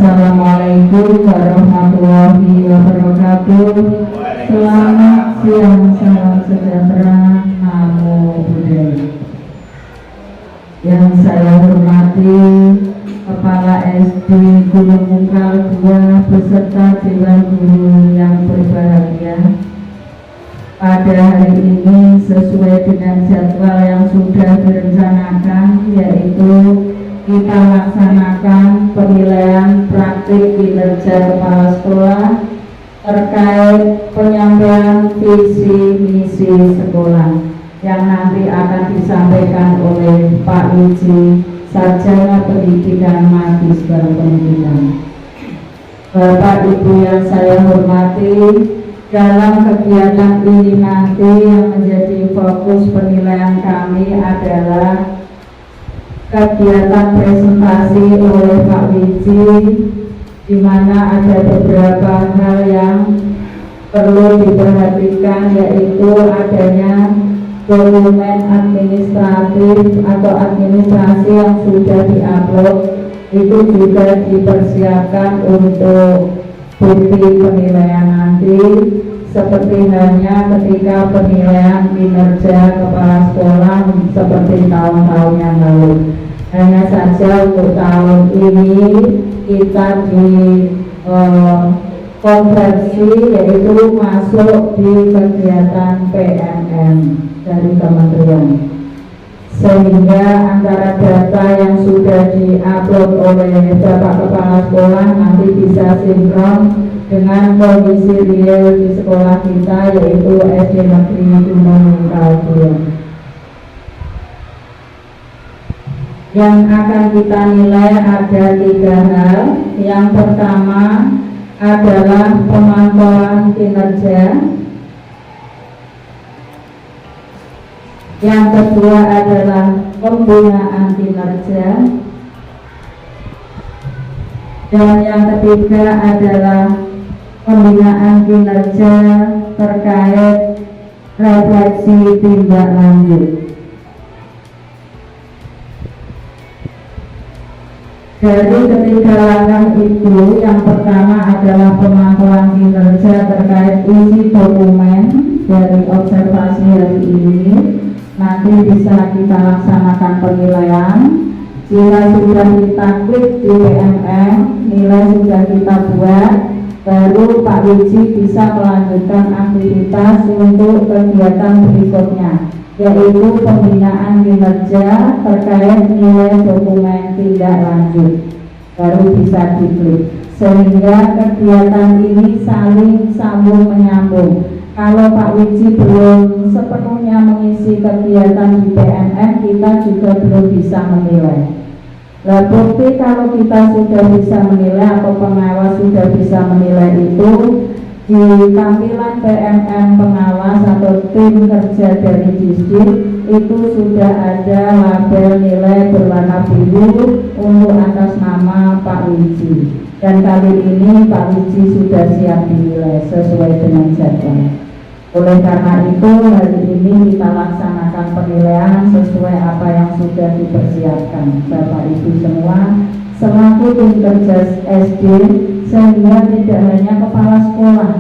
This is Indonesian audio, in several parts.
Assalamualaikum warahmatullahi wabarakatuh. Selamat siang, salam sejahtera, namo buddhaya. Yang saya hormati Kepala SD Gunung Mungkal 2 beserta Dewan Guru yang berbahagia. Pada hari ini sesuai dengan jadwal yang sudah direncanakan, yaitu kita laksanakan penilaian praktik kinerja kepala sekolah terkait penyampaian visi misi sekolah yang nanti akan disampaikan oleh Pak Wiji, Sarjana Pendidikan Magister Pendidikan. Bapak Ibu yang saya hormati, dalam kegiatan ini nanti yang menjadi fokus penilaian kami adalah kegiatan presentasi oleh Pak Wiji, di mana ada beberapa hal yang perlu diperhatikan, yaitu adanya dokumen administratif atau administrasi yang sudah diupload, itu juga dipersiapkan untuk bukti penilaian nanti, seperti halnya ketika penilaian kinerja kepala sekolah seperti tahun-tahun yang lalu. Hanya saja untuk tahun ini kita di konversi, yaitu masuk di kegiatan PMM dari kementerian, sehingga antara data yang sudah diupload oleh Bapak Kepala Sekolah nanti bisa sinkron dengan kondisi real di sekolah kita, yaitu SD Negeri Gunung Mungkal 2. Yang akan kita nilai ada 3 hal. Yang pertama adalah pemantauan kinerja. Yang kedua adalah pembinaan kinerja. Dan yang ketiga adalah pembinaan kinerja terkait refleksi tindak lanjut. Dari ketiga langkah itu, yang pertama adalah pemantauan kinerja terkait isi dokumen dari observasi hari ini. Nanti bisa kita laksanakan penilaian. Jika sudah kita klik di PMM, nilai sudah kita buat, baru Pak Wiji bisa melanjutkan aktivitas untuk kegiatan berikutnya, yaitu pembinaan kinerja terkait nilai dokumen tindak lanjut. Baru bisa diklik, sehingga kegiatan ini saling sambung menyambung. Kalau Pak Wiji belum sepenuhnya mengisi kegiatan di PMM, kita juga belum bisa menilai. Nah, bukti kalau kita sudah bisa menilai atau pengawas sudah bisa menilai itu, di tampilan PMM pengawas atau tim kerja dari Disdik itu sudah ada label nilai berwarna biru untuk atas nama Pak Wiji, dan kali ini Pak Wiji sudah siap dinilai sesuai dengan jadwal. Oleh karena itu hari ini kita laksanakan penilaian sesuai apa yang sudah dipersiapkan Bapak Ibu semua selaku tim kerja SD, sehingga tidak hanya kepala sekolah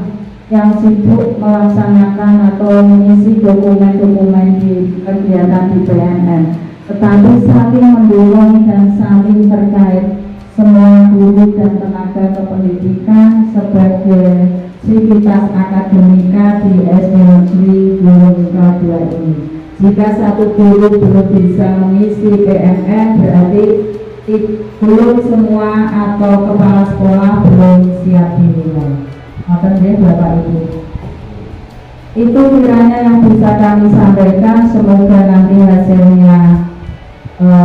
yang sibuk melaksanakan atau mengisi dokumen-dokumen di kegiatan di PMM, tetapi saling mendorong dan saling terkait semua guru dan tenaga kependidikan sebagai sivitas akademika di SD Negeri Gunung Mungkal 2 ini. Jika satu guru belum bisa mengisi PMM, berarti belum semua atau kepala sekolah belum siap dinilai. Maksud ya Bapak Ibu, itu kiranya yang bisa kami sampaikan. Semoga nanti hasilnya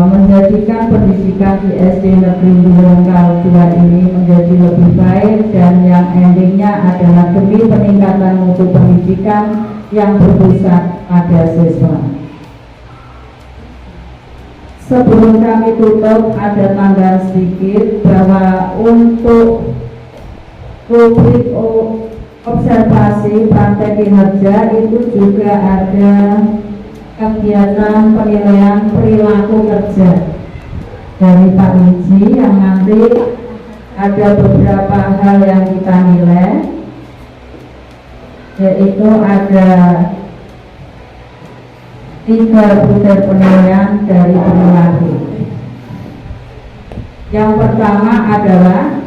menjadikan pendidikan di SD Negeri Gunung Mungkal 2 ini menjadi lebih baik, dan yang endingnya adalah demi peningkatan mutu pendidikan yang berpusat pada siswa. Sebelum kami tutup, ada tambahan sedikit bahwa untuk rubrik observasi praktek kinerja itu juga ada kegiatan penilaian perilaku kerja dari Pak Wiji yang nanti ada beberapa hal yang kita nilai, yaitu ada 3 butir penilaian dari penyuluh. Yang pertama adalah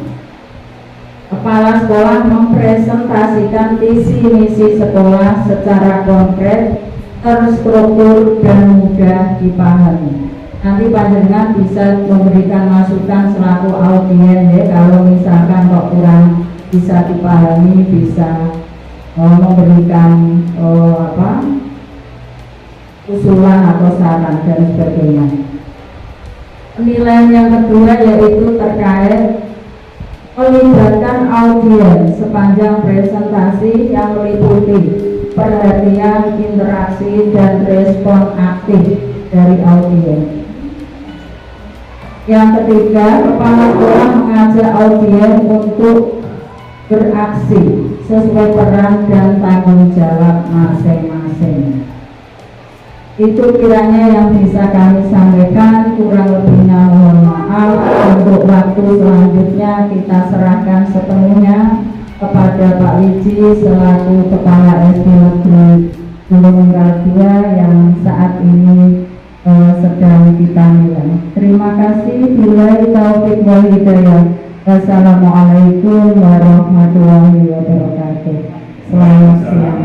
kepala sekolah mempresentasikan visi misi sekolah secara konkret, terstruktur, dan mudah dipahami. Nanti panjenengan bisa memberikan masukan selaku audien ya, kalau misalkan kok kurang bisa dipahami, bisa memberikan usulan atau saran dan sebagainya. Penilaian yang kedua yaitu terkait melibatkan audiens sepanjang presentasi yang meliputi perhatian, interaksi, dan respon aktif dari audiens. Yang ketiga, kepala sekolah mengajak audiens untuk beraksi sesuai peran dan tanggung jawab masing-masing. Itu kiranya yang bisa kami sampaikan, kurang lebihnya mohon maaf. Untuk waktu selanjutnya kita serahkan sepenuhnya kepada Pak Wiji selaku Kepala SD Negeri Gunung Kidul yang saat ini sedang kita nilai. Terima kasih. Billahi taufiq wal hidayah. Wassalamualaikum warahmatullahi wabarakatuh. Selamat siang.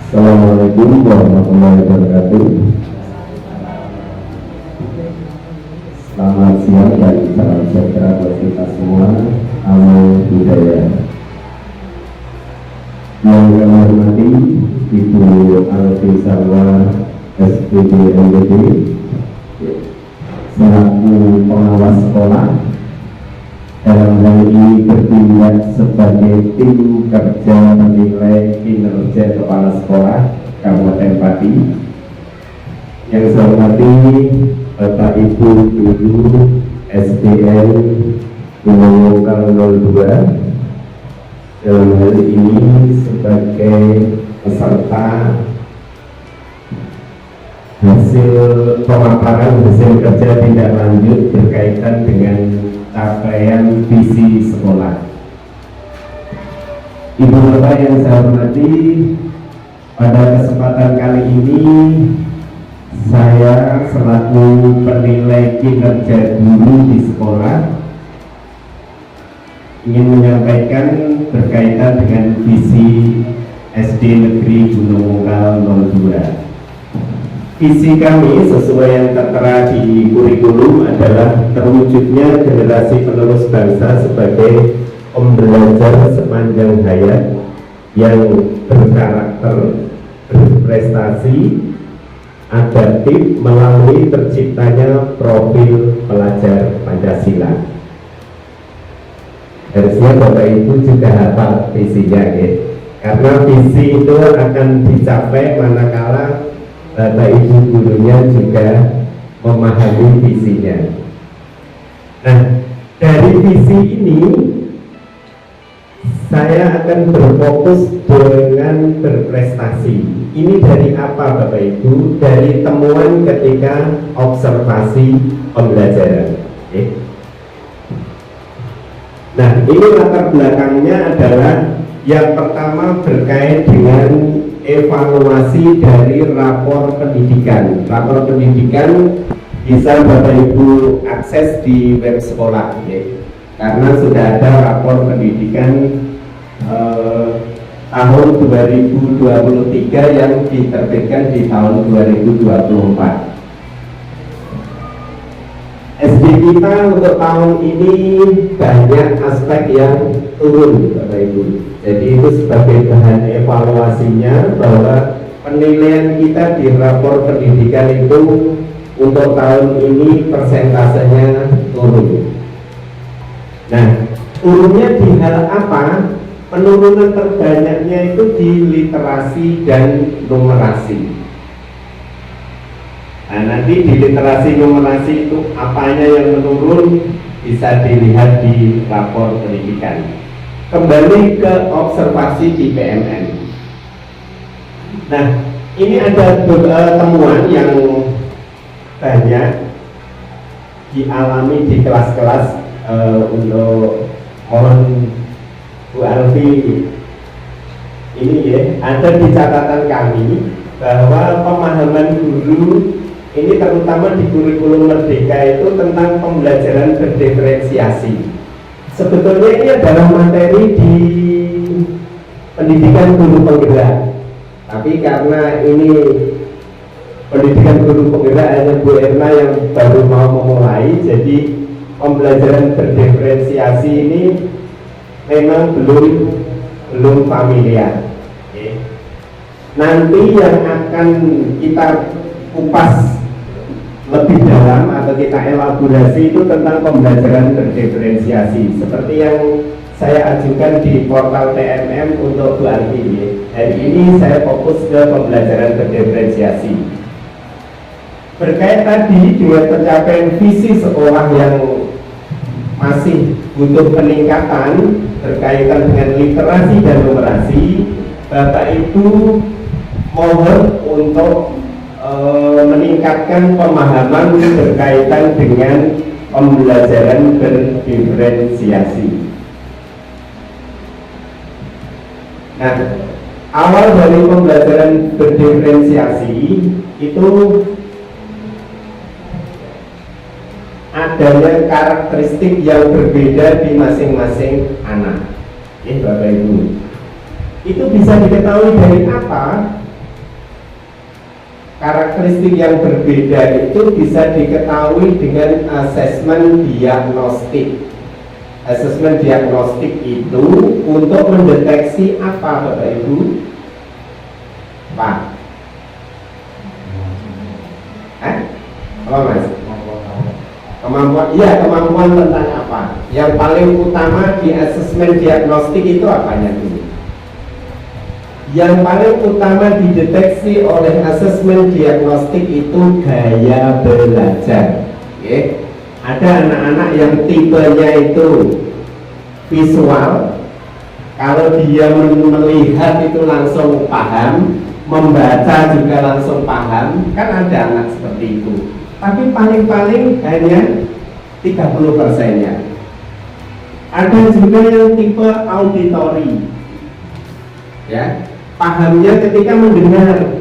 Assalamualaikum warahmatullahi wabarakatuh. Selamat siang dan salam sejahtera buat kita semua. Amal budaya. Yang kami hormati Ibu Alfi Sarwa SPD MPD selaku pengawas sekolah, dalam hal ini bertindak sebagai tim kerja menilai kinerja kepala sekolah Kabupaten Pati. Yang saya hormati Bapak Ibu Guru SDN Gunung Kidul 2, dalam hal ini sebagai peserta hasil pemaparan hasil kerja tindak lanjut berkaitan dengan capaian visi sekolah. Ibu Bapak yang saya hormati, pada kesempatan kali ini saya selaku penilai kinerja guru di sekolah ingin menyampaikan berkaitan dengan visi SD Negeri Gunung Kidul 02. Visi kami sesuai yang tertera di kurikulum adalah terwujudnya generasi penerus bangsa sebagai pembelajar sepanjang hayat yang berkarakter, berprestasi, adaptif melalui terciptanya profil pelajar Pancasila. Harusnya Bapak Ibu juga hafal visinya ya. Karena visi itu akan dicapai manakala Bapak Ibu gurunya juga memahami visinya. Nah, dari visi ini saya akan berfokus dengan berprestasi. Ini dari apa Bapak Ibu? Dari temuan ketika observasi pembelajaran. Okay. Nah, ini latar belakangnya adalah yang pertama berkait dengan evaluasi dari rapor pendidikan. Rapor pendidikan bisa Bapak Ibu akses di web sekolah ya. Karena sudah ada rapor pendidikan tahun 2023 yang diterbitkan di tahun 2024. SD kita untuk tahun ini banyak aspek yang turun Bapak Ibu. Jadi itu sebagai bahan evaluasinya bahwa penilaian kita di rapor pendidikan itu untuk tahun ini persentasenya turun. Nah, turunnya di hal apa? Penurunan terbanyaknya itu di literasi dan numerasi. Nah, nanti di literasi numerasi itu apanya yang menurun bisa dilihat di rapor pendidikan. Kembali ke observasi di PMN. Nah, Ini ada temuan yang banyak dialami di kelas-kelas untuk mohon Bu Alfi ini ya, ada di catatan kami bahwa pemahaman guru ini terutama di kurikulum Merdeka itu tentang pembelajaran berdiferensiasi. Sebetulnya ini adalah materi di pendidikan guru penggerak, tapi karena ini pendidikan guru penggerak hanya Bu Erna yang baru mau memulai, jadi pembelajaran berdiferensiasi ini memang belum familiar. Oke. Nanti yang akan kita kupas lebih dalam atau kita elaborasi itu tentang pembelajaran berdiferensiasi seperti yang saya ajukan di portal TMM untuk Bu Alfi. Hari ini saya fokus ke pembelajaran berdiferensiasi berkait tadi dengan pencapaian visi sekolah yang masih butuh peningkatan berkaitan dengan literasi dan numerasi. Bapak Ibu mohon untuk meningkatkan pemahaman berkaitan dengan pembelajaran berdiferensiasi. Nah, awal dari pembelajaran berdiferensiasi itu adanya karakteristik yang berbeda di masing-masing anak. Bapak Ibu, itu bisa diketahui dari apa? Karakteristik yang berbeda itu bisa diketahui dengan asesmen diagnostik. Asesmen diagnostik itu untuk mendeteksi apa, Bapak Ibu? Pak? Apa Mas? Kemampuan, iya, kemampuan tentang apa? Yang paling utama di asesmen diagnostik itu apanya dulu? Yang paling utama dideteksi oleh asesmen diagnostik itu gaya belajar. Oke. Ada anak-anak yang tipenya itu visual, kalau dia melihat itu langsung paham, membaca juga langsung paham, kan ada anak seperti itu. Tapi paling-paling hanya 30%-nya. Ada juga yang tipe auditori, ya, pahamnya ketika mendengar,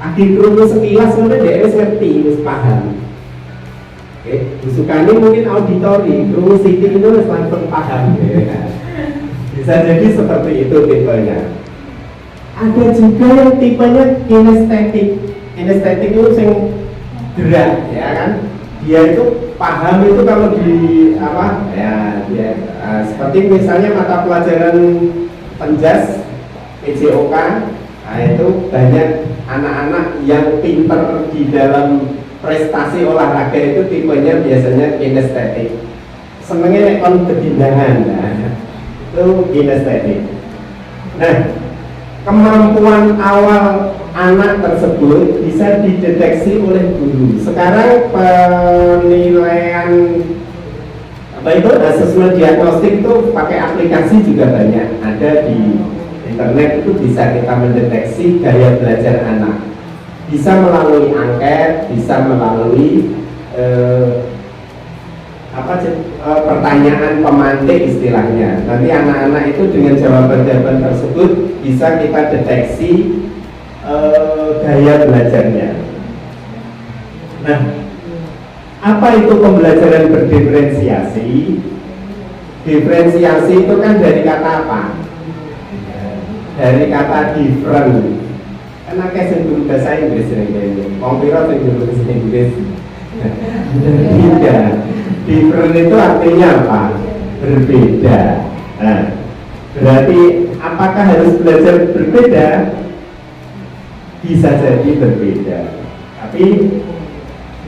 akhir krungu sekilas kemudian dia ngerti, harus paham. Oke, Bu Sukani mungkin auditori, krungu sidik itu langsung paham. Ya. Bisa jadi seperti itu tipenya. Ada juga yang tipenya kinestetik. Kinestetik itu yang gerak, ya kan? Dia itu paham itu kalau di apa? Ya, dia seperti misalnya mata pelajaran penjas PJOK, nah itu banyak anak-anak yang pinter di dalam prestasi olahraga itu tipenya biasanya kinestetik. Senengnya kon kedindangan, nah, itu kinestetik. Nah, kemampuan awal anak tersebut bisa dideteksi oleh guru. Sekarang penilaian apa itu asesmen diagnostik itu pakai aplikasi juga banyak, ada di internet, itu bisa kita mendeteksi gaya belajar anak. Bisa melalui angket, bisa melalui pertanyaan pemantik istilahnya. Nanti anak-anak itu dengan jawaban-jawaban tersebut bisa kita deteksi gaya belajarnya. Nah, apa itu pembelajaran berdiferensiasi? Diferensiasi itu kan dari kata apa? Dari kata different. Karena kayak guru bahasa Inggris ini, kompiro guru bahasa Inggris. Tidak. Different itu artinya apa? Berbeda. Nah, berarti apakah harus belajar berbeda? Bisa jadi berbeda. Tapi,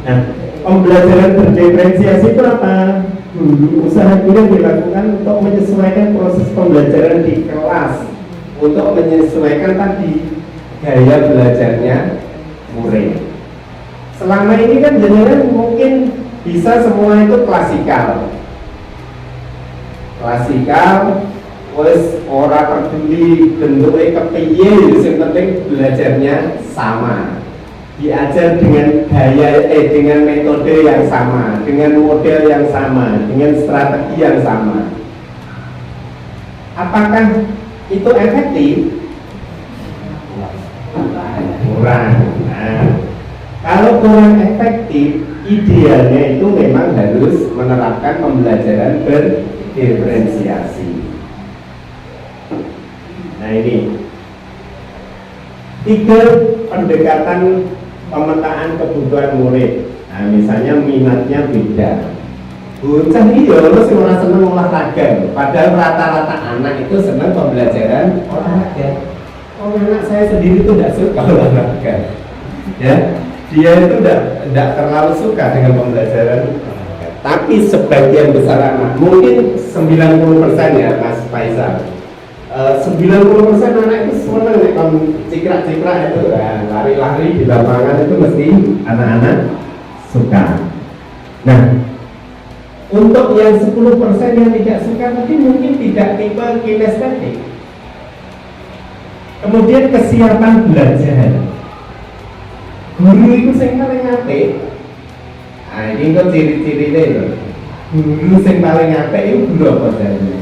nah, pembelajaran berdiferensiasi itu apa? Usaha guru yang dilakukan untuk menyesuaikan proses pembelajaran di kelas, untuk menyesuaikan tadi gaya belajarnya murid. Selama ini kan jangan mungkin bisa semua itu klasikal, wes ora peduli bentuknya kepiye, yang penting belajarnya sama, diajar dengan dengan metode yang sama, dengan model yang sama, dengan strategi yang sama. Apakah itu efektif? Kurang. Nah, kalau kurang efektif, idealnya itu memang harus menerapkan pembelajaran berdiferensiasi. Nah, ini 3 pendekatan pemetaan kebutuhan murid. Nah, misalnya minatnya beda. Bocah ini ya lo sih orang seneng olahraga, padahal rata-rata anak itu seneng pembelajaran olahraga. Oh, anak saya sendiri tuh tidak suka olahraga, ya. Dia itu tidak terlalu suka dengan pembelajaran olahraga. Tapi sebagian besar anak, mungkin 90% ya Mas Faisal, 90% anak itu senang nih kalau cikrak-cikrak itu, lari-lari di lapangan itu mesti anak-anak suka. Nah, untuk yang 10% yang tidak suka tadi mungkin tidak tipe kinestetik. Kemudian kesiapan belajar. Guru itu yang paling apik. Nah, ini kok ciri-cirinya loh. Guru yang paling apik itu guru apa saja?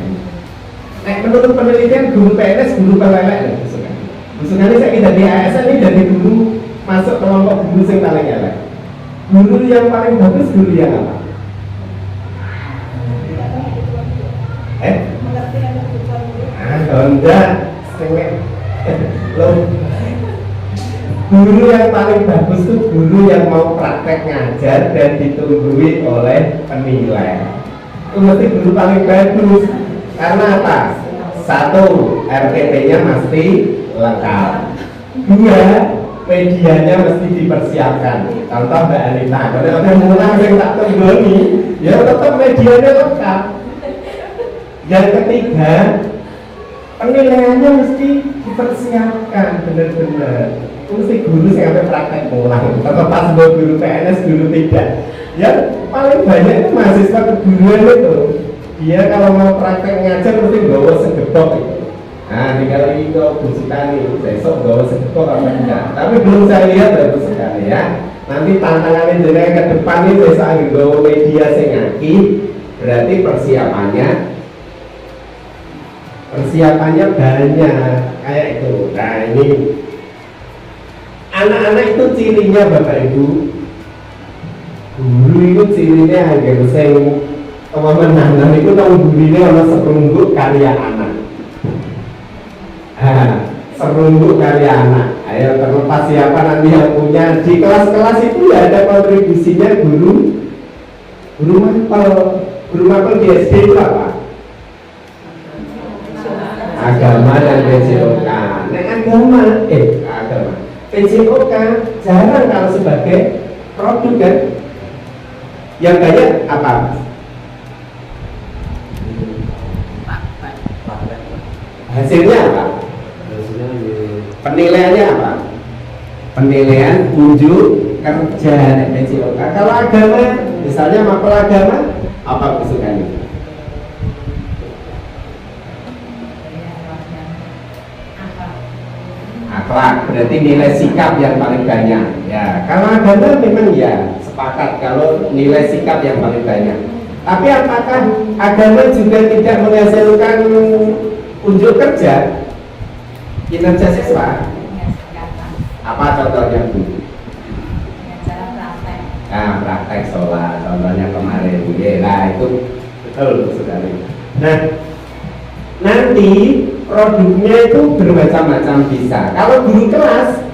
Menurut penelitian guru PNS, guru pelelek loh. Khususnya saya tidak di ASN ini dari guru masuk kelompok guru yang paling elek. Guru yang paling bagus guru yang apa? Enggak, guru yang paling bagus itu guru yang mau praktek ngajar dan ditunggui oleh penilai. Itu mesti guru paling bagus. Karena apa? 1, RTP-nya mesti lengkap. 2, medianya mesti dipersiapkan. Contoh Mbak Anita, kalau ada mulang yang tak tenggoni, ya tetap medianya lengkap. Yang ketiga, penilaiannya mesti dipersiapkan benar-benar. Itu mesti guru sampai praktek ulang. Terlepas guru PNS, guru tidak. Ya paling banyak itu mahasiswa keguruan itu. Dia kalau mau praktek ngajar mesti bawa segepok itu. Nah, tinggal lagi ke Bu Sutani, besok bawa segepok apa enggak. Tapi belum saya lihat bagus sekali ya. Nanti tantangannya jenengan ke depan ini besok lagi bawa media sing akeh. Berarti persiapannya banyak kayak itu. Nah, ini anak-anak itu cirinya Bapak Ibu, guru itu cirinya agak sing teman-teman itu tahu gurine ana serunggut karya anak. Serunggut karya anak. Ayo terlepas siapa nanti yang punya di kelas-kelas itu ya ada kontribusinya guru mapel di SD itu apa? Agama dan PJOK. Nah, agama PJOK jarang kalau sebagai produk kan. Yang banyak apa? Hasilnya apa? Penilaiannya apa? Penilaian unjuk kerja PJOK. Kalau agama, misalnya mapel agama, apa kesukaannya? Akhlak, berarti nilai sikap yang paling banyak. Ya, kalau agama memang ya sepakat kalau nilai sikap yang paling banyak. Tapi apakah agama juga tidak menghasilkan unjuk kerja, kinerja siswa? Apa contohnya Bu? Praktek sholat, contohnya kemarin. Nah, itu betul sekali. Nah, nanti produknya itu bermacam-macam bisa. Kalau guru kelas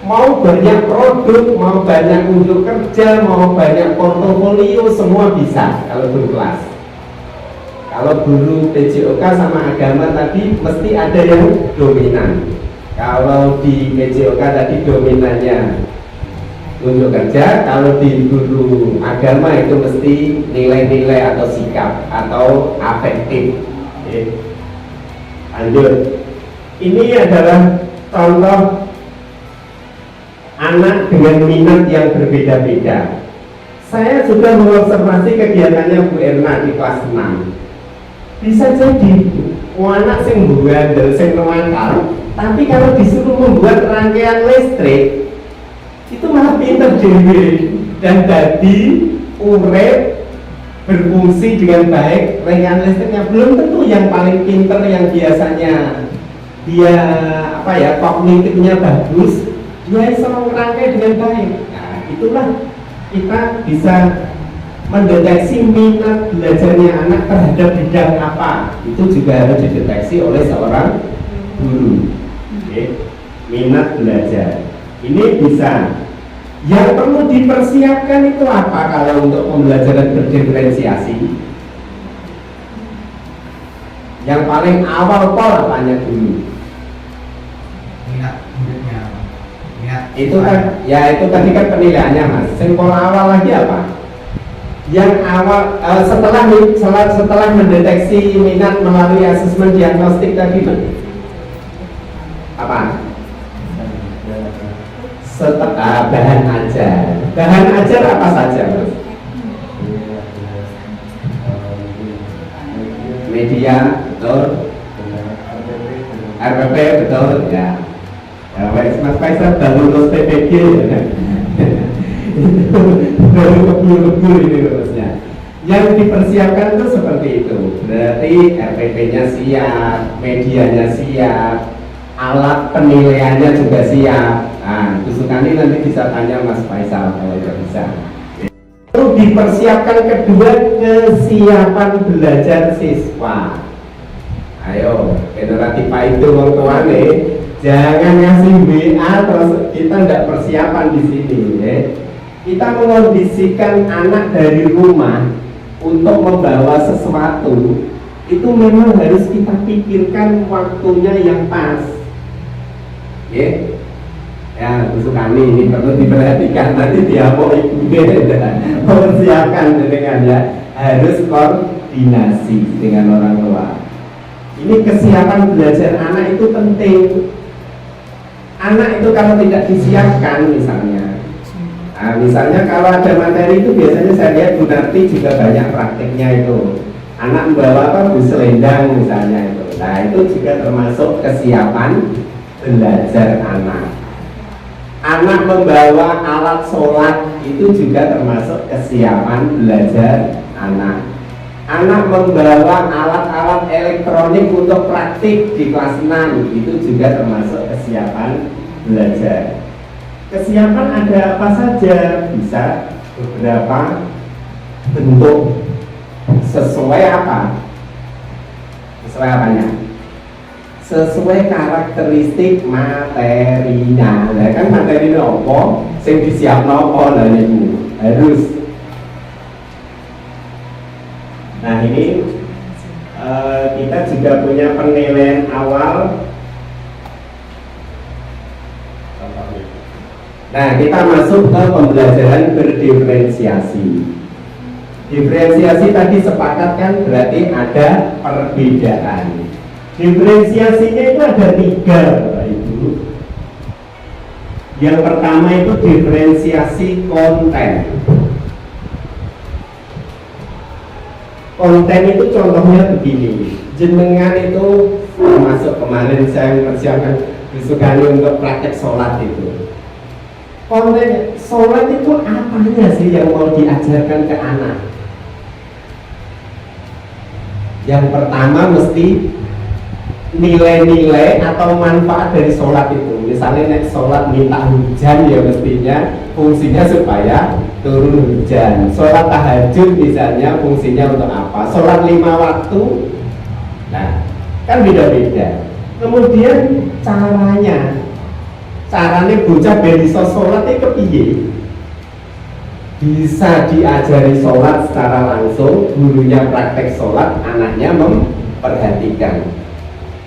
mau banyak produk, mau banyak unjuk kerja, mau banyak portofolio, semua bisa kalau guru kelas. Kalau guru PJOK sama agama tadi mesti ada yang dominan. Kalau di PJOK tadi dominannya unjuk kerja, kalau di guru agama itu mesti nilai-nilai atau sikap atau afektif. Lanjut, ini adalah contoh anak dengan minat yang berbeda-beda. Saya sudah mengobservasi kegiatannya Bu Erna di kelas 6. Bisa jadi anak sing buandel sing nakal, tapi kalau disuruh membuat rangkaian listrik itu malah pinter dewe dan tadi urep berfungsi dengan baik. Rangkaian listriknya belum tentu yang paling pinter yang biasanya dia kognitifnya bagus, dia bisa merangkai dengan baik. Nah, itulah kita bisa mendeteksi minat belajarnya anak terhadap bidang apa. Itu juga harus dideteksi oleh seorang guru. Minat belajar ini bisa. Yang perlu dipersiapkan itu apa kalau untuk pembelajaran berdiferensiasi? Yang paling awal apanya dulu? Minat muridnya. Itu kan, ya itu tadi kan penilaiannya mas. Yang awal lagi apa? Yang awal setelah mendeteksi minat melalui asesmen diagnostik tadi apa? Bahan ajar. Bahan ajar apa saja mas? Media, betul. RPP, betul ya. Mas Faisal baru lulus PPG ya. Baru keburu-keburu ini lulusnya. Yang dipersiapkan itu seperti itu. Berarti RPP-nya siap, medianya siap, alat penilaiannya juga siap. Nah, itu Sukani nanti bisa tanya Mas Faisal kalau tidak bisa. Perlu dipersiapkan kedua, kesiapan belajar siswa. Ayo, generasi Pak itu orang tuane, jangan ngasih WA terus kita tidak persiapan di sini. Ya. Kita mengondisikan anak dari rumah untuk membawa sesuatu, itu memang harus kita pikirkan waktunya yang pas. Ya. Ya, Sukani ini perlu diperhatikan, nanti dia mau ibunya mempersiapkan dengan ya, harus koordinasi dengan orang tua. Ini kesiapan belajar anak itu penting. Anak itu kalau tidak disiapkan misalnya kalau ada materi itu biasanya saya lihat Bu Narti juga banyak praktiknya itu. Anak membawa bus selendang misalnya itu. Nah itu juga termasuk kesiapan belajar anak. Anak membawa alat sholat itu juga termasuk kesiapan belajar anak. Anak membawa alat-alat elektronik untuk praktik di kelas 6 itu juga termasuk kesiapan belajar. Kesiapan ada apa saja? Bisa beberapa bentuk. Sesuai apa? Sesuai apanya? Sesuai karakteristik materinya. Nah, kan materi ini apa? Sing disiapno apa lah niku? Harus. Nah, ini kita juga punya penilaian awal. Nah, kita masuk ke pembelajaran berdiferensiasi. Diferensiasi tadi sepakat kan berarti ada perbedaan. Diferensiasinya itu ada 3 Bapak Ibu. Yang pertama itu diferensiasi konten. Konten itu contohnya begini. Jenengan itu masuk kemarin saya mempersiapkan disukani untuk praktek sholat itu. Konten sholat itu apanya sih yang mau diajarkan ke anak? Yang pertama mesti nilai-nilai atau manfaat dari sholat itu. Misalnya nek sholat minta hujan ya mestinya fungsinya supaya turun hujan. Sholat tahajud misalnya fungsinya untuk apa? Sholat 5 waktu, nah kan beda-beda. Kemudian caranya bocah ben iso sholat itu kepiye? Bisa diajari sholat secara langsung, gurunya praktek sholat, anaknya memperhatikan.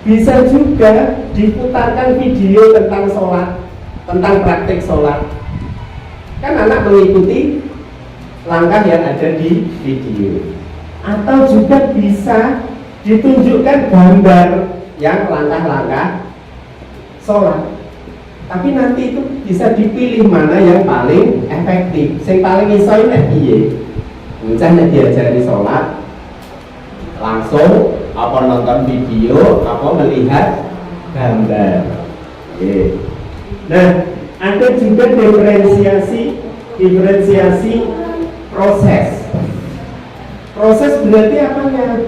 Bisa juga diputarkan video tentang sholat, tentang praktek sholat. Kan anak mengikuti langkah yang ada di video. Atau juga bisa ditunjukkan gambar yang langkah-langkah sholat. Tapi nanti itu bisa dipilih mana yang paling efektif. Yang paling iso nek piye? Bocah nek diajari sholat langsung apa nonton video, apa melihat gambar. Oke. Nah, ada juga diferensiasi proses. Proses berarti apanya?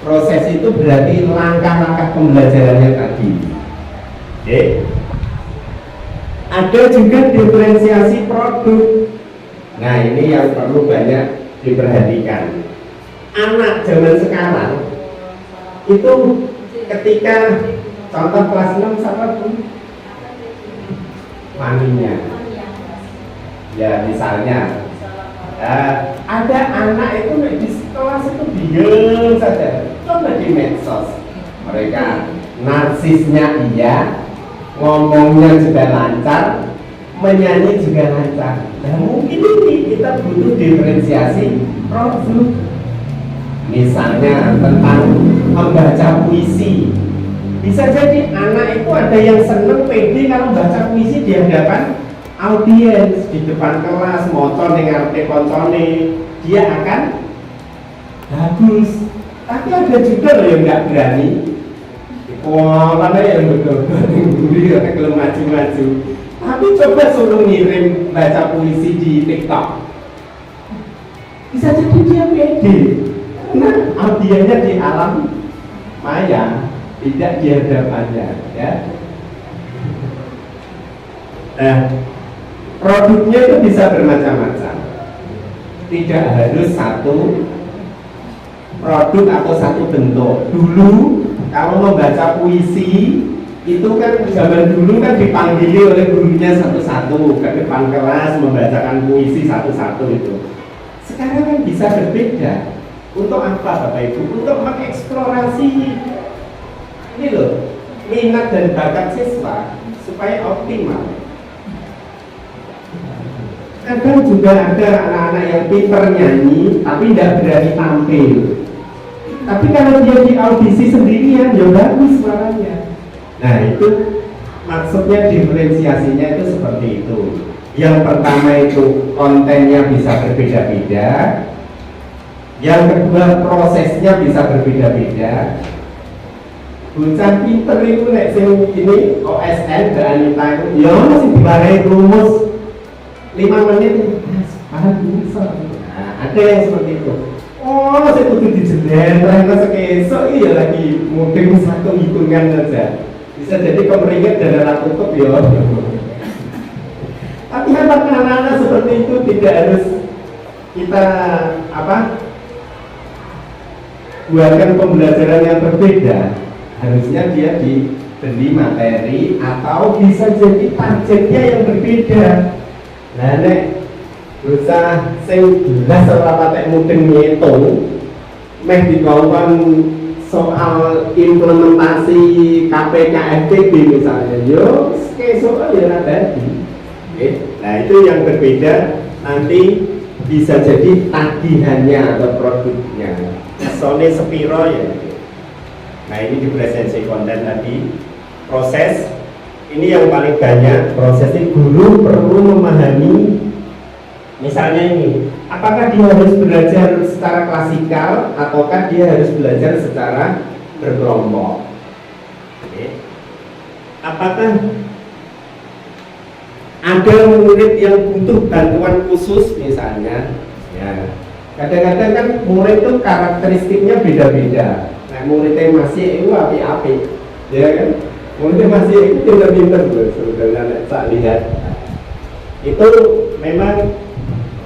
Proses itu berarti langkah-langkah pembelajarannya tadi. Oke. Ada juga diferensiasi produk. Nah, ini yang perlu banyak diperhatikan. Anak zaman sekarang itu ketika contoh kelas 6 sama pun maminya. Ya, misalnya ada anak itu di kelas itu diam saja. Coba di medsos, mereka narsisnya iya, ngomongnya juga lancar, menyanyi juga lancar. Nah, mungkin ini kita butuh diferensiasi produk. Misalnya tentang membaca puisi. Bisa jadi anak itu ada yang seneng pede kalau baca puisi di hadapan audiens, di depan kelas, moco dengan arte koncone, dia akan bagus. Tapi ada juga loh yang nggak berani. Wah, mana yang betul-betul karena kalau maju-maju. Tapi coba suruh ngirim baca puisi di TikTok, bisa jadi dia pede. Karena audiennya di alam maya, tidak di hadapannya, ya. Nah, produknya itu bisa bermacam-macam. Tidak harus satu produk atau satu bentuk. Dulu kalau membaca puisi itu kan zaman dulu kan dipanggili oleh gurunya satu-satu ke depan kelas membacakan puisi satu-satu itu. Sekarang kan bisa berbeda. Untuk apa Bapak Ibu? Untuk mengeksplorasi ini loh, minat dan bakat siswa supaya optimal. Kadang juga ada anak-anak yang pinter nyanyi tapi tidak berani tampil. Tapi kalau dia di audisi sendirian, ya bagus suaranya. Nah, itu maksudnya diferensiasinya itu seperti itu. Yang pertama itu kontennya bisa berbeda-beda. Yang kedua prosesnya bisa berbeda-beda. Bocah pinter itu nek sing ini OSN ke Anita itu ya masih dimarahi rumus 5 menit. Paham bisa. Nah, ada yang seperti itu. Oh, saya kudu dijelen, ternyata sekesok iya lagi mungkin satu hitungan saja. Bisa jadi kemeringat dan darah tutup ya. Tapi anak-anak seperti itu tidak harus kita buatkan pembelajaran yang berbeda. Harusnya dia diberi materi atau bisa jadi targetnya yang berbeda. Nah, nek usah sing jelas ora patek mudeng ngitung meh dikongkon soal implementasi KPKFTB misalnya, yo kesuk ya ora dadi. Nah, itu yang berbeda nanti bisa jadi tagihannya atau produknya. Sone sepiro ya. Nah, ini di presensi konten tadi proses ini yang paling banyak. Prosesnya guru perlu memahami. Misalnya ini, apakah dia harus belajar secara klasikal ataukah dia harus belajar secara berkelompok? Oke. Apakah ada murid yang butuh bantuan khusus misalnya? Ya. Kadang-kadang kan murid itu karakteristiknya beda-beda. Nah, muridnya masih itu api-api, ya kan? Muridnya masih itu pinter-pinter loh sebenarnya saya lihat. Itu memang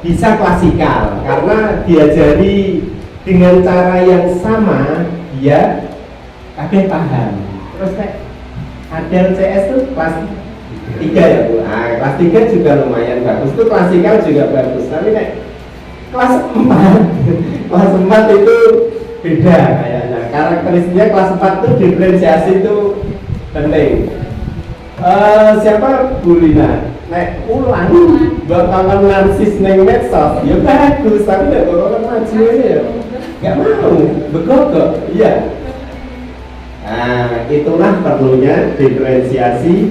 bisa klasikal karena diajari dengan cara yang sama, dia kabeh paham. Terus Adel CS itu kelas 3 ya Bu. Nah, kelas 3 juga lumayan bagus. Itu klasikal juga bagus. Tapi kelas 4 kelas 4 itu beda kayaknya. Karakteristiknya kelas 4 itu diferensiasi itu penting. Siapa Bu Lina? Nek ulang bakalan narsis neng medsos, ya bagus, tapi nek bakalan maju ya nggak mau, begogok, iya. Nah, itulah perlunya diferensiasi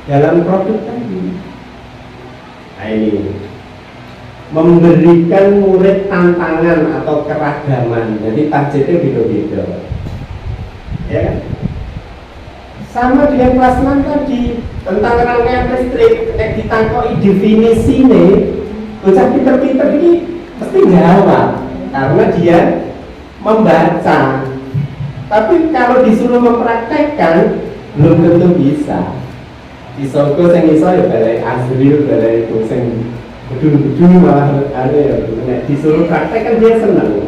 dalam produk tadi. Nah, ini memberikan murid tantangan atau keragaman, jadi targetnya beda-beda. ya kan? Sama dengan kelas 6 tadi tentang rangkaian listrik, ditangkoi definisi nih, bocah pinter-pinter ini pasti jawab karena dia membaca. Tapi kalau disuruh mempraktekkan belum tentu bisa. Disoko sing iso ya balai asli, balai itu sing gedung-gedung malah ada ya. Disuruh praktek kan dia senang.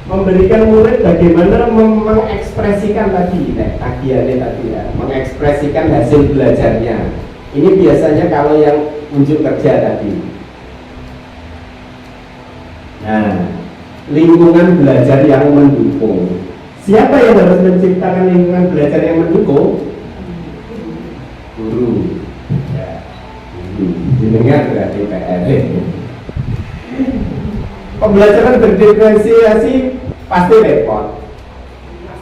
Memberikan murid bagaimana mengekspresikan tadi, kajiannya tadi ya, mengekspresikan hasil belajarnya. Ini biasanya kalau yang unjuk kerja tadi. Nah, lingkungan belajar yang mendukung. Siapa yang harus menciptakan lingkungan belajar yang mendukung? Guru. Ya, guru. Jenengan berarti PR. Pembelajaran berdiferensiasi pasti repot,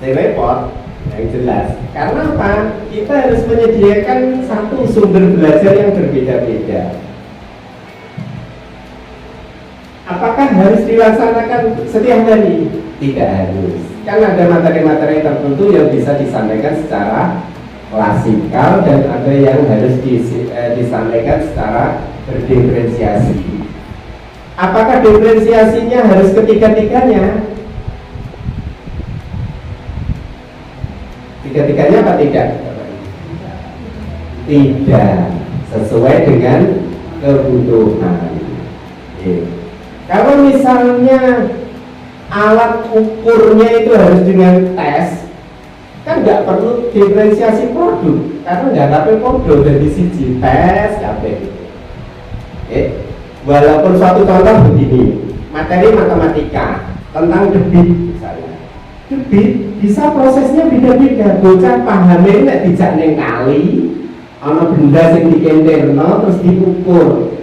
yang jelas. Karena apa? Kita harus menyediakan satu sumber belajar yang berbeda-beda. Apakah harus dilaksanakan setiap hari? Tidak harus. Kan ada materi-materi tertentu yang bisa disampaikan secara klasikal dan ada yang harus disampaikan secara berdiferensiasi. Apakah diferensiasinya harus ketiga-tiganya? Tiga-tiganya apa tidak? Tidak, sesuai dengan kebutuhan. Kalau misalnya alat ukurnya itu harus dengan tes, kan nggak perlu diferensiasi produk, karena nggak dapat produk dari sisi tes, walaupun suatu contoh begini, materi matematika tentang debit misalnya, debit bisa prosesnya beda-beda. Bocah pahamnya nek dijak neng kali, ana benda sing dikenterno terus diukur.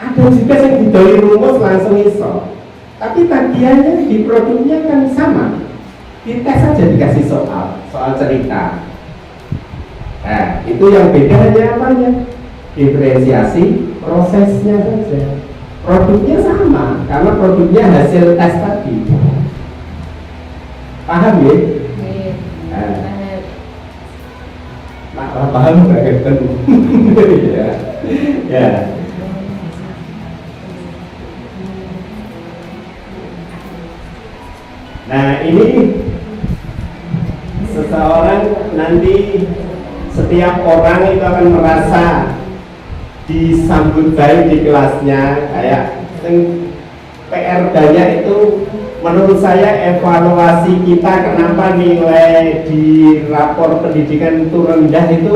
Ada juga yang didoli rumus langsung iso. Tapi tagihannya di produknya kan sama. Dites saja dikasih soal cerita. Nah, itu yang beda hanya apanya? Diferensiasi prosesnya saja. Produknya sama karena produknya hasil tes tadi. Paham ya? Paham banget kan? Ya. Nah, ini seseorang nanti, setiap orang itu akan merasa disambut baik di kelasnya. Kayak PR banyak itu, menurut saya evaluasi kita kenapa nilai di rapor pendidikan itu rendah itu,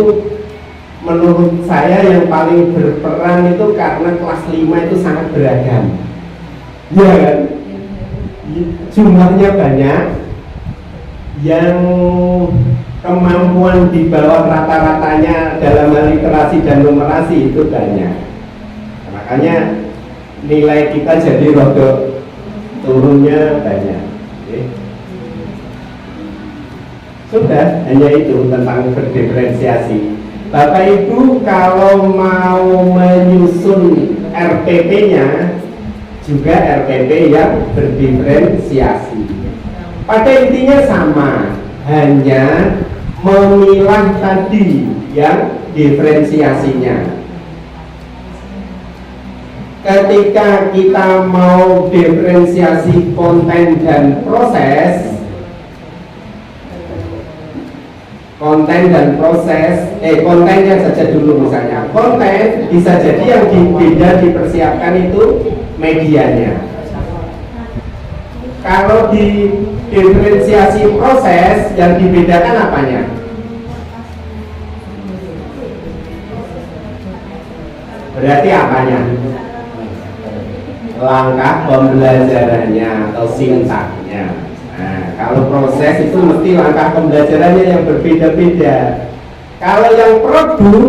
menurut saya yang paling berperan itu karena kelas 5 itu sangat beragam. Iya kan? Jumlahnya banyak, yang kemampuan di bawah rata-ratanya dalam hal literasi dan numerasi itu banyak. Makanya nilai kita jadi rodok turunnya banyak. Sudah, hanya itu tentang berdiferensiasi. Bapak Ibu kalau mau menyusun RPP-nya, juga RPP yang berdiferensiasi. Pada intinya sama, hanya memilah tadi yang diferensiasinya. Ketika kita mau diferensiasi konten dan proses, kontennya saja dulu misalnya. Konten bisa jadi yang beda dipersiapkan itu medianya. Kalau di diferensiasi proses yang dibedakan apanya? Berarti apanya? Langkah pembelajarannya atau sintaknya. Nah, kalau proses itu mesti langkah pembelajarannya yang berbeda-beda. Kalau yang produk,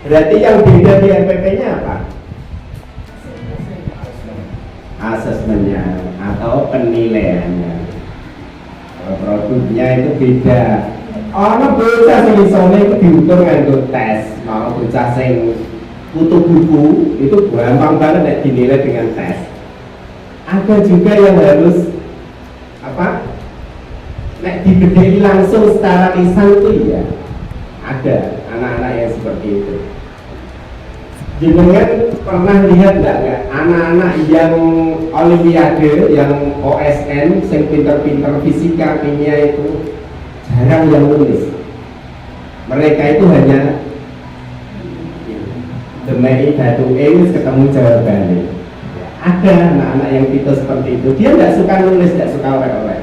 berarti yang beda di RPP-nya apa? Asesmennya atau penilaiannya. Kalau produknya itu beda. Orang bocah sing isone itu diukur nganggo tes, mau bocah sing butuh buku itu gampang banget nek dinilai dengan tes. Ada juga yang harus nek dibedai langsung secara lisan tuh ya ada anak-anak yang seperti itu. Jenengan pernah lihat nggak anak-anak yang olimpiade, yang OSN, yang pinter-pinter fisika, kimia itu jarang yang nulis. Mereka itu hanya demai batu ketemu jawabannya. Ada anak-anak yang tipe seperti itu, dia nggak suka nulis, nggak suka orek-orek.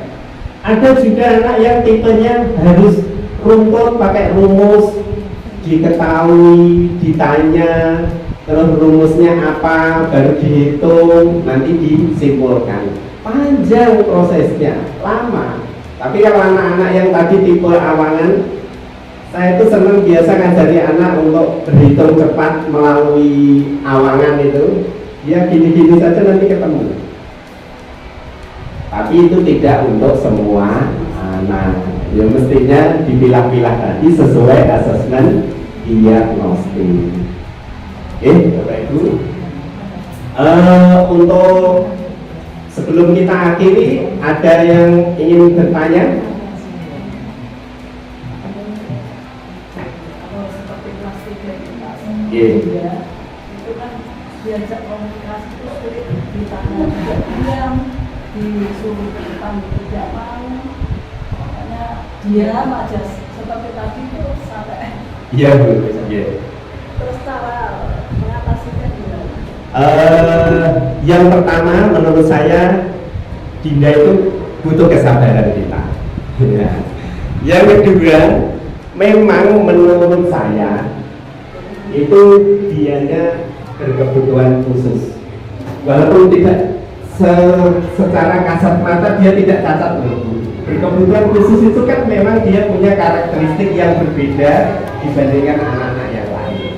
Ada juga anak yang tipenya harus rumput pakai rumus, diketahui, ditanya, terus rumusnya apa, baru dihitung, nanti disimpulkan. Panjang prosesnya, lama. Tapi kalau anak-anak yang tadi tipe awangan, saya itu senang biasa ngajari anak untuk berhitung cepat melalui awangan itu. Dia gini-gini saja nanti ketemu. Tapi itu tidak untuk semua anak. Ya mestinya dipilah-pilah tadi sesuai asesmen diagnostik. Oke, Bapak Ibu. Untuk sebelum kita akhiri, ada yang ingin bertanya? Itu kan diajak komunikasi itu sulit, ditanya tidak diam, disuruh ke depan tidak mau, makanya diam aja seperti tadi itu sampai. Iya Bu. Iya. Terus cara mengatasinya gimana? Yang pertama menurut saya Dinda itu butuh kesabaran kita. Ya. Yang kedua, memang menurut saya itu dianya berkebutuhan khusus. Walaupun tidak secara kasat mata dia tidak cacat loh. Berkebutuhan khusus itu kan memang dia punya karakteristik yang berbeda dibandingkan anak-anak yang lain.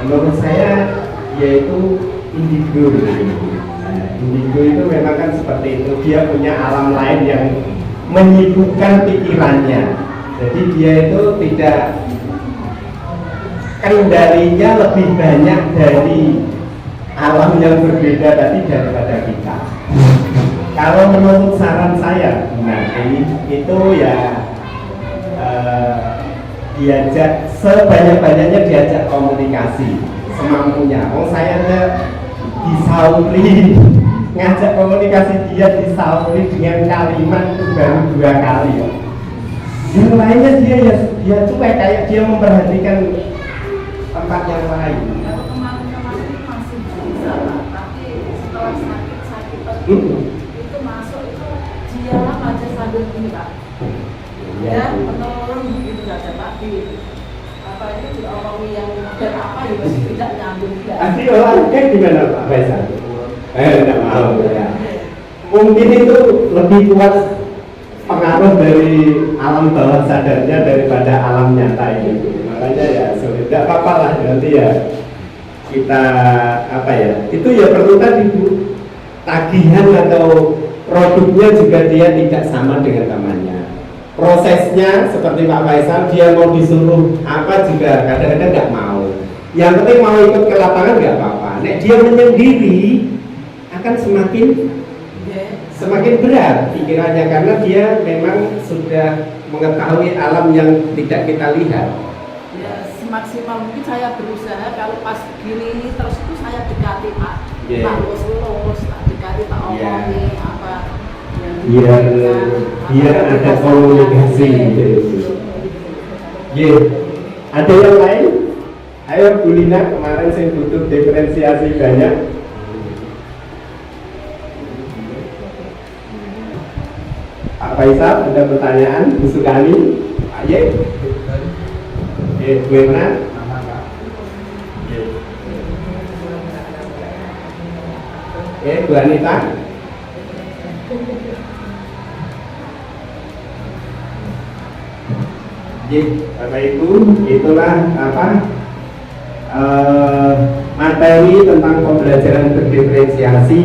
Menurut saya yaitu indigo. Nah, indigo itu memang kan seperti itu, dia punya alam lain yang menyibukkan pikirannya. Jadi dia itu tidak kendalinya lebih banyak dari alam yang berbeda tadi daripada kita. Kalau menurut saran saya, nah itu ya diajak sebanyak-banyaknya, diajak komunikasi semampunya. Oh saya aja disauri, ngajak komunikasi dia disauri dengan kalimat itu baru 2 kali. Yang lainnya dia cuek, kayak dia memperhatikan tempat yang lain. Kalau kemarin-kemarin masih bisa Pak, tapi setelah sakit itu masuk itu diam aja sambil gini Pak. Ya, menurun gitu saja Pak. Apa itu diomongi yang dan apa ya tidak nyambung ya. Asli orangnya gimana Pak Faisal? Tidak mau ya. Mungkin itu lebih kuat pengaruh dari alam bawah sadarnya daripada alam nyata ini. Makanya ya sulit, tidak apa-apa lah nanti ya kita apa ya, itu ya perlu tadi Bu, tagihan atau produknya juga dia tidak sama dengan temannya. Prosesnya seperti Pak Faisal, dia mau disuruh apa juga kadang-kadang nggak mau. Yang penting mau ikut ke lapangan nggak apa-apa. Nek dia menyendiri akan semakin berat pikirannya karena dia memang sudah mengetahui alam yang tidak kita lihat. Ya, semaksimal mungkin saya berusaha kalau pas gini terus itu saya dekati Pak. Yeah. Pak lurus, tak dekati, tak omongi apa. Biar ada komunikasi gitu. Yeah. Ada yang lain? Ayo Bu Lina, kemarin saya butuh diferensiasi banyak. Pak Faisal, ada pertanyaan? Bu Sukani? Pak Ye? Bu Emna? Bu Anita? Bapak Ibu, itulah apa materi tentang pembelajaran berdiferensiasi.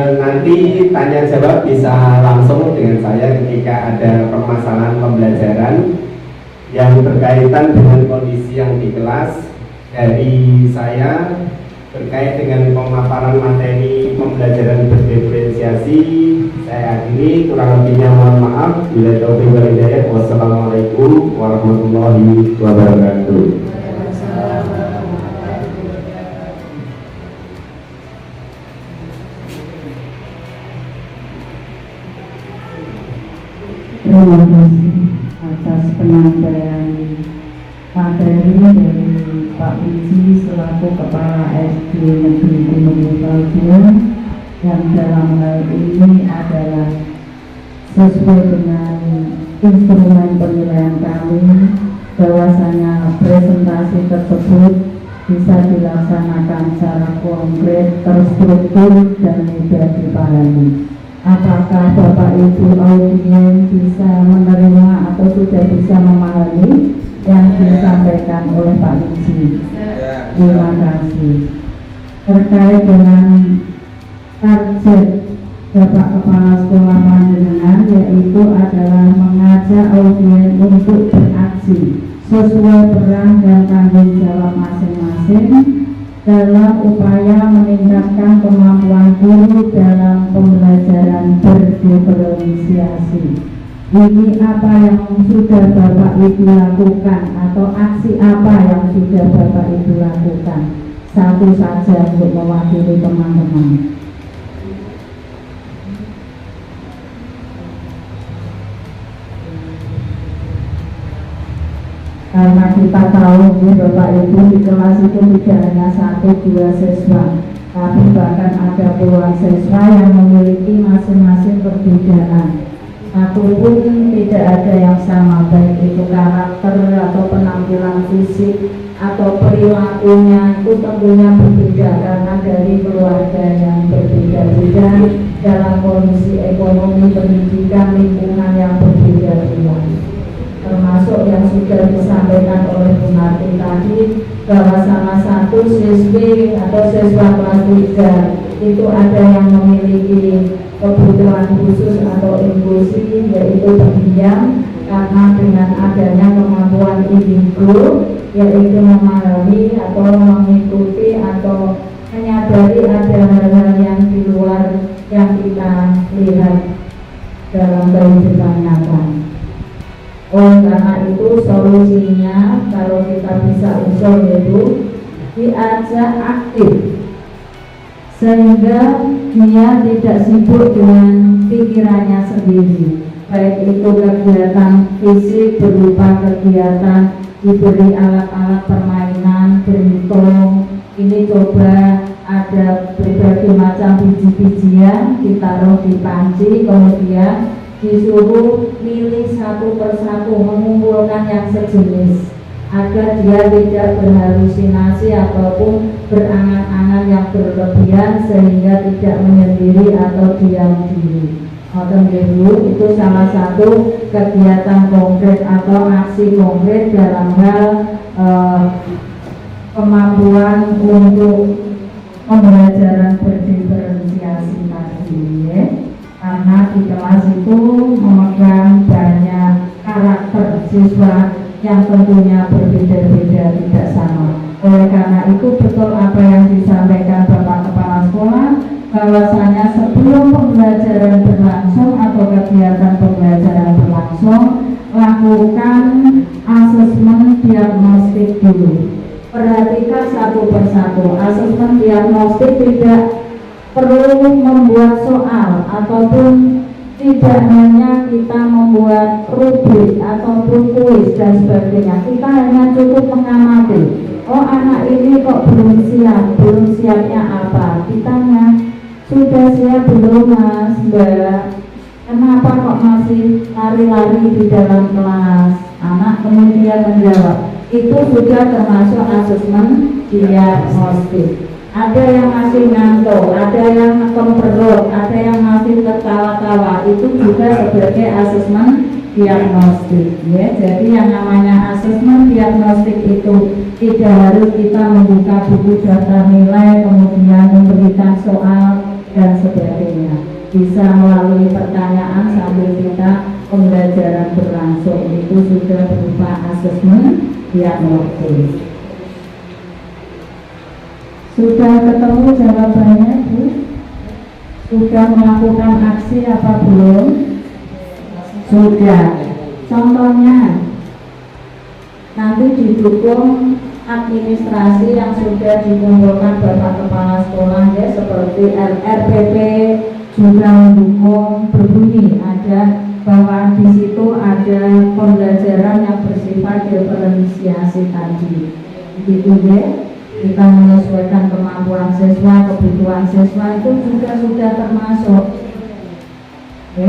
Nanti tanya jawab bisa langsung dengan saya ketika ada permasalahan pembelajaran yang berkaitan dengan kondisi yang di kelas. dari saya terkait dengan pemaparan materi pembelajaran berdiferensiasi. Saya akhiri, kurang lebihnya mohon maaf. Bila taufiq wal hidayah, wassalamualaikum warahmatullahi wabarakatuh. Terima kasih atas penyampaian materi dari Pak Wiji selaku Kepala SD Negeri Gunung Bagian, yang dalam hal ini adalah sesuai dengan instrumen penilaian kami, bahwasanya presentasi tersebut bisa dilaksanakan secara konkret, terstruktur, dan mudah dipahami. Apakah Bapak Ibu audien bisa menerima atau sudah bisa memahami yang disampaikan oleh Pak Wiji? Terima kasih. Terkait dengan target Bapak Kepala Sekolah Panjenengan, yaitu adalah mengajak audien untuk beraksi sesuai peran dan tanggung jawab masing-masing dalam upaya meningkatkan kemampuan guru dalam pembelajaran berdiferensiasi. Ini apa yang sudah Bapak Ibu lakukan atau aksi apa yang sudah Bapak Ibu lakukan? Satu saja untuk mewakili teman-teman. Karena kita tahu ya, Bapak Ibu, di kelas itu tidak hanya 1-2 siswa, tapi bahkan ada puluhan siswa yang memiliki masing-masing perbedaan. Satupun tidak ada yang sama, baik itu karakter atau penampilan fisik atau perilakunya, itu tentunya berbeda karena dari keluarga yang berbeda-beda, dalam kondisi ekonomi, pendidikan, lingkungan yang berbeda-beda. Termasuk yang sudah disampaikan oleh Bu Martin tadi, bahwa salah satu siswi atau siswa kelas 3 itu ada yang memiliki kebutuhan khusus atau inklusi, yaitu pendiam, karena dengan adanya kemampuan indigo, yaitu memahami atau mengikuti atau menyadari ada hal-hal yang di luar yang kita lihat dalam kehidupan nyata. Oleh karena itu solusinya kalau kita bisa usul itu diajak aktif, sehingga dia tidak sibuk dengan pikirannya sendiri, baik itu kegiatan fisik berupa kegiatan diberi alat-alat permainan, berhitung. Ini coba ada berbagai macam biji-bijian ditaruh di panci, kemudian disuruh milih satu persatu, mengumpulkan yang sejenis agar dia tidak berhalusinasi ataupun berangan-angan yang berlebihan sehingga tidak menyendiri atau diam diri. Itu salah satu kegiatan konkret atau aksi konkret dalam hal kemampuan untuk pembelajaran berdiferensiasi tadi, ya. Karena di kelas itu memegang banyak karakter siswa yang tentunya berbeda-beda, tidak sama. Oleh karena itu betul apa yang disampaikan Bapak Kepala Sekolah, bahwasanya sebelum pembelajaran berlangsung atau kegiatan pembelajaran berlangsung, lakukan asesmen diagnostik dulu. Perhatikan satu persatu. Asesmen diagnostik tidak perlu membuat soal ataupun tidak hanya kita membuat rubrik ataupun kuis dan sebagainya. Kita hanya cukup mengamati. Oh, anak ini kok belum siap, belum siapnya apa? Ditanya, sudah siap belum Mas, Mbak? Kenapa kok masih lari-lari di dalam kelas? Anak kemudian menjawab. Itu sudah termasuk asesmen diagnostik. Ada yang masih ngantuk, ada yang kemperut, ada yang masih tertawa-tawa, itu juga sebagai asesmen diagnostik, ya. Jadi yang namanya asesmen diagnostik itu tidak harus kita membuka buku daftar nilai kemudian memberikan soal dan sebagainya. Bisa melalui pertanyaan sambil kita pembelajaran berlangsung, itu sudah berupa asesmen diagnostik. Sudah ketemu jawabannya, Bu? Sudah melakukan aksi apa belum? Sudah. Contohnya, nanti didukung administrasi yang sudah dikumpulkan Bapak Kepala Sekolah ya, seperti RPP juga mendukung berbunyi ada bahwa di situ ada pembelajaran yang bersifat diferensiasi tadi, gitu ya. Kita menyesuaikan kemampuan siswa, kebutuhan siswa itu juga sudah termasuk. Oke.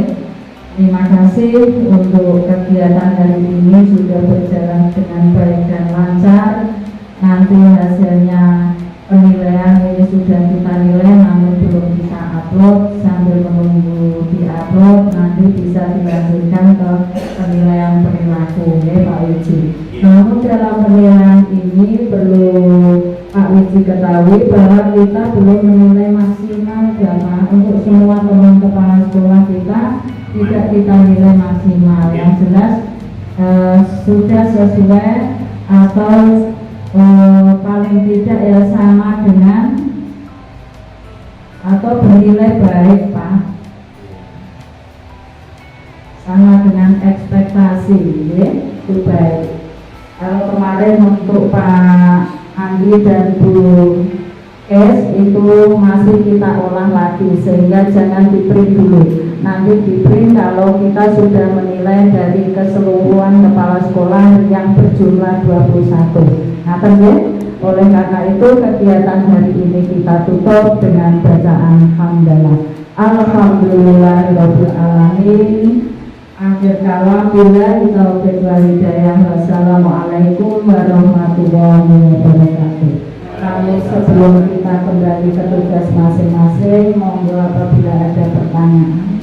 Terima kasih untuk kegiatan hari ini sudah berjalan dengan baik dan lancar. Nanti hasilnya penilaian ini sudah kita nilai namun belum bisa upload, sambil menunggu di-upload nanti bisa dilanjutkan ke penilaian perilaku ya Pak Wiji. Namun dalam penilaian ini perlu Pak Wiji ketahui bahwa kita belum menilai maksimal Bapak untuk semua teman kepala sekolah kita tidak kita nilai maksimal. Yang jelas sudah sesuai atau paling tidak ya sama dengan atau bernilai baik Pak, sama dengan ekspektasi ya, itu baik. Kalau kemarin untuk Pak Andi dan Bu Kes itu masih kita olah lagi sehingga jangan di print dulu, nanti di print kalau kita sudah menilai dari keseluruhan kepala sekolah yang berjumlah 21. Nah, oleh karena itu kegiatan hari ini kita tutup dengan bacaan hamdalah. Alhamdulillahirabbil alamin. Akhir kalam billahi taufiq wal hidayah. Wassalamualaikum warahmatullahi wabarakatuh. Lalu sebelum kita kembali ke tugas masing-masing, monggo apabila ada pertanyaan.